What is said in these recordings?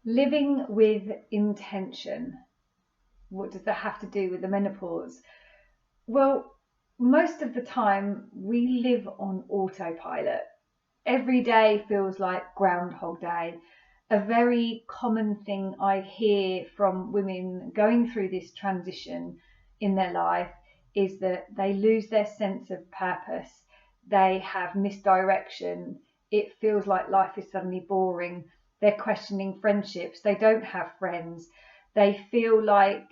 Living with intention. What does that have to do with the menopause? Well, most of the time we live on autopilot. Every day feels like Groundhog Day. A very common thing I hear from women going through this transition in their life is that they lose their sense of purpose. They have misdirection. It feels like life is suddenly boring. They're questioning friendships. They don't have friends. They feel like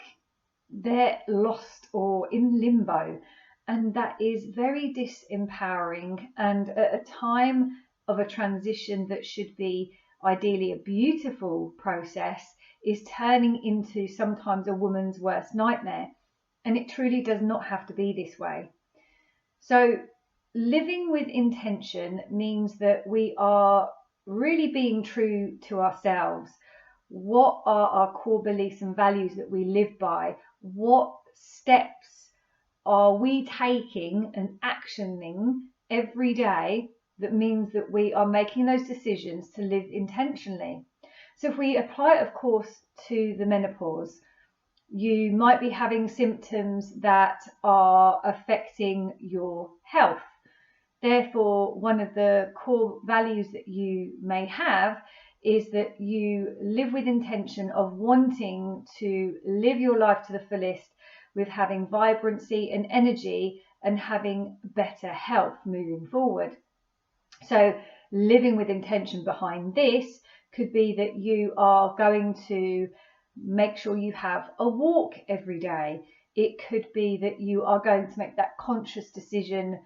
they're lost or in limbo. And that is very disempowering. And at a time of a transition that should be ideally a beautiful process, is turning into sometimes a woman's worst nightmare. And it truly does not have to be this way. So, living with intention means that we are really being true to ourselves. What are our core beliefs and values that we live by? What steps are we taking and actioning every day that means that we are making those decisions to live intentionally? So if we apply it, of course, to the menopause, you might be having symptoms that are affecting your health. Therefore, one of the core values that you may have is that you live with intention of wanting to live your life to the fullest with having vibrancy and energy and having better health moving forward. So living with intention behind this could be that you are going to make sure you have a walk every day. It could be that you are going to make that conscious decision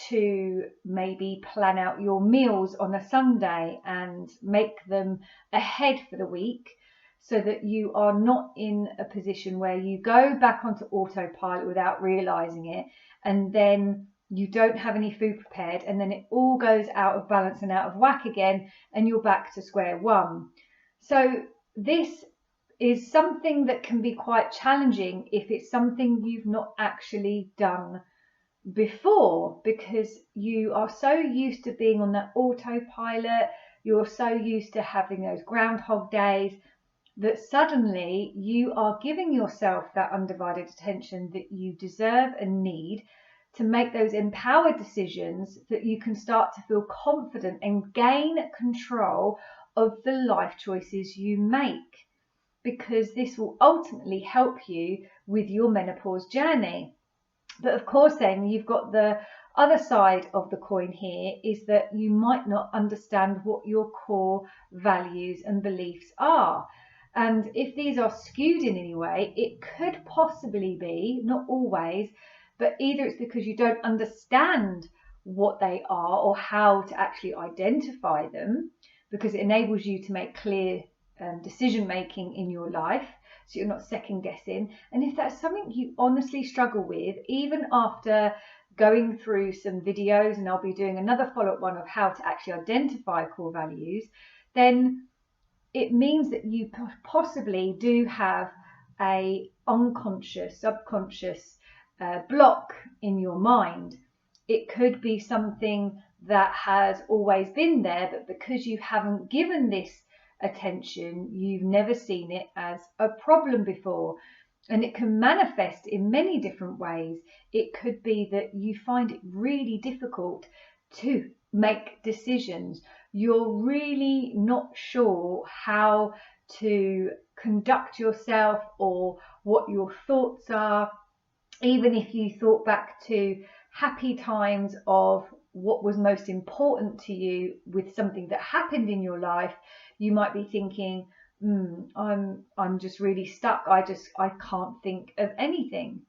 to maybe plan out your meals on a Sunday and make them ahead for the week so that you are not in a position where you go back onto autopilot without realizing it, and then you don't have any food prepared, and then it all goes out of balance and out of whack again, and you're back to square one. So this is something that can be quite challenging if it's something you've not actually done before, because you are so used to being on that autopilot, you're so used to having those groundhog days, that suddenly you are giving yourself that undivided attention that you deserve and need to make those empowered decisions that you can start to feel confident and gain control of the life choices you make, because this will ultimately help you with your menopause journey. But of course, then you've got the other side of the coin here, is that you might not understand what your core values and beliefs are. And if these are skewed in any way, it could possibly be, not always, but either it's because you don't understand what they are or how to actually identify them, because it enables you to make clear decision making in your life, so you're not second guessing. And if that's something you honestly struggle with, even after going through some videos, and I'll be doing another follow-up one of how to actually identify core values, then it means that you possibly do have a unconscious, subconscious block in your mind. It could be something that has always been there, but because you haven't given this attention, you've never seen it as a problem before. And it can manifest in many different ways. It could be that you find it really difficult to make decisions. You're really not sure how to conduct yourself or what your thoughts are. Even if you thought back to happy times of what was most important to you with something that happened in your life, you might be thinking, I'm just really stuck. I can't think of anything.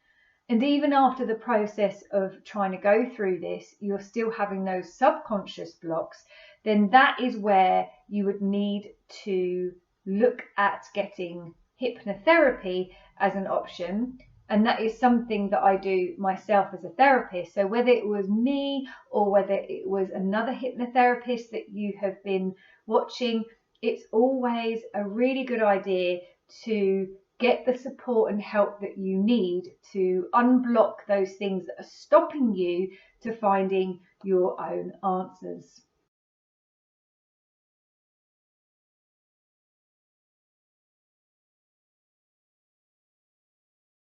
And even after the process of trying to go through this, you're still having those subconscious blocks, then that is where you would need to look at getting hypnotherapy as an option. And that is something that I do myself as a therapist. So whether it was me or whether it was another hypnotherapist that you have been watching, it's always a really good idea to get the support and help that you need to unblock those things that are stopping you to finding your own answers.